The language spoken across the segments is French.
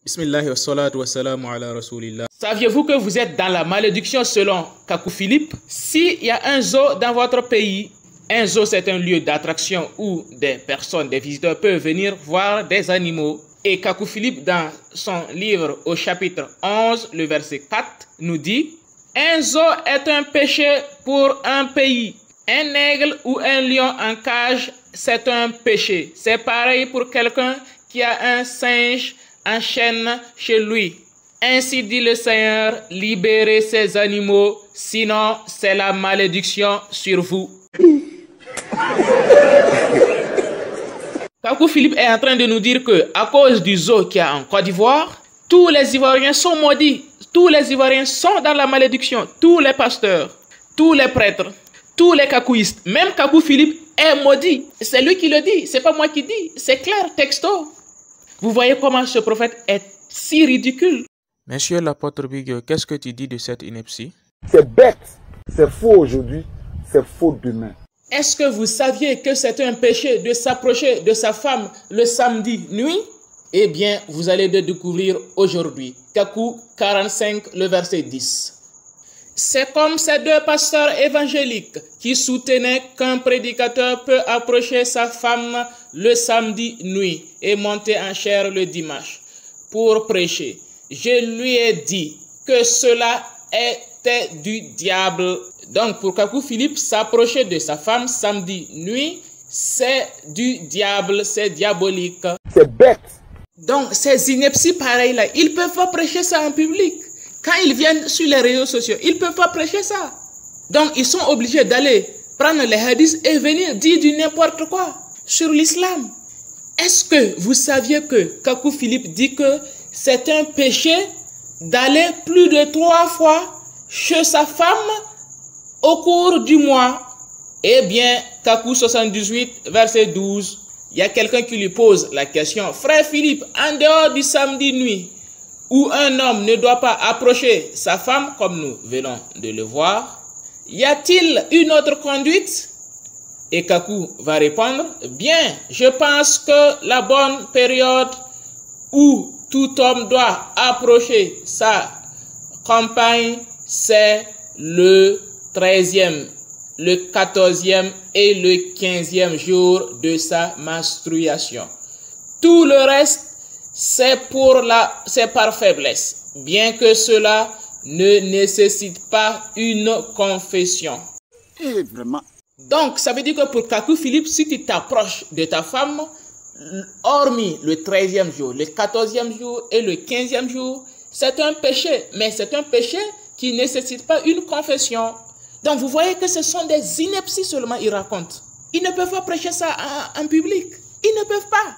Bismillah wa salatu wa salamu ala rasulillah. Saviez-vous que vous êtes dans la malédiction selon Kakou Philippe? S'il y a un zoo dans votre pays, un zoo c'est un lieu d'attraction où des personnes, des visiteurs peuvent venir voir des animaux. Et Kakou Philippe dans son livre au chapitre 11, le verset 4, nous dit: un zoo est un péché pour un pays. Un aigle ou un lion en cage, c'est un péché. C'est pareil pour quelqu'un qui a un singe en chaîne chez lui. Ainsi dit le Seigneur, libérez ces animaux, sinon c'est la malédiction sur vous. Kakou Philippe est en train de nous dire que à cause du zoo qu'il y a en Côte d'Ivoire, tous les Ivoiriens sont maudits. Tous les Ivoiriens sont dans la malédiction. Tous les pasteurs, tous les prêtres, tous les kakouistes, même Kakou Philippe est maudit. C'est lui qui le dit, c'est pas moi qui dis, c'est clair, texto. Vous voyez comment ce prophète est si ridicule. Monsieur l'apôtre Big, qu'est-ce que tu dis de cette ineptie? C'est bête, c'est faux aujourd'hui, c'est faux demain. Est-ce que vous saviez que c'est un péché de s'approcher de sa femme le samedi nuit? Eh bien, vous allez le découvrir aujourd'hui. Kakou 45, le verset 10. C'est comme ces deux pasteurs évangéliques qui soutenaient qu'un prédicateur peut approcher sa femme le samedi nuit et monter en chair le dimanche pour prêcher. Je lui ai dit que cela était du diable. Donc pour Kakou Philippe, s'approcher de sa femme samedi nuit, c'est du diable, c'est diabolique. C'est bête. Donc ces inepties pareilles là, ils ne peuvent pas prêcher ça en public. Quand ils viennent sur les réseaux sociaux, ils ne peuvent pas prêcher ça. Donc ils sont obligés d'aller prendre les hadiths et venir dire du n'importe quoi sur l'islam. Est-ce que vous saviez que Kakou Philippe dit que c'est un péché d'aller plus de 3 fois chez sa femme au cours du mois? Eh bien, Kakou 78, verset 12, il y a quelqu'un qui lui pose la question: frère Philippe, en dehors du samedi nuit, où un homme ne doit pas approcher sa femme, comme nous venons de le voir, y a-t-il une autre conduite? Et Kakou va répondre: bien, je pense que la bonne période où tout homme doit approcher sa compagne, c'est le 13e, le 14e et le 15e jour de sa menstruation. Tout le reste, c'est par faiblesse, bien que cela ne nécessite pas une confession. Et vraiment. Donc, ça veut dire que pour Kakou Philippe, si tu t'approches de ta femme, hormis le 13e jour, le 14e jour et le 15e jour, c'est un péché. Mais c'est un péché qui ne nécessite pas une confession. Donc, vous voyez que ce sont des inepties seulement, ils racontent. Ils ne peuvent pas prêcher ça en public. Ils ne peuvent pas.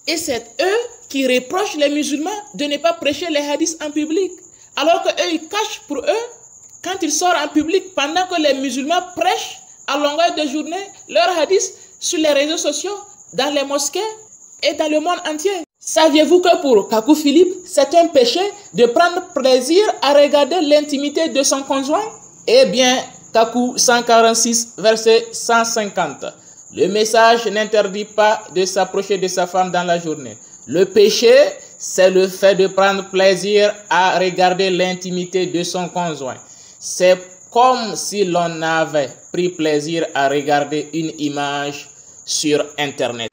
Et c'est eux qui reprochent les musulmans de ne pas prêcher les hadiths en public. Alors qu'eux, ils cachent pour eux, quand ils sortent en public, pendant que les musulmans prêchent à longueur de journée leurs hadiths sur les réseaux sociaux, dans les mosquées et dans le monde entier. Saviez-vous que pour Kakou Philippe, c'est un péché de prendre plaisir à regarder l'intimité de son conjoint? Eh bien, Kakou 146, verset 150. Le message n'interdit pas de s'approcher de sa femme dans la journée. Le péché, c'est le fait de prendre plaisir à regarder l'intimité de son conjoint. C'est comme si l'on avait pris plaisir à regarder une image sur Internet.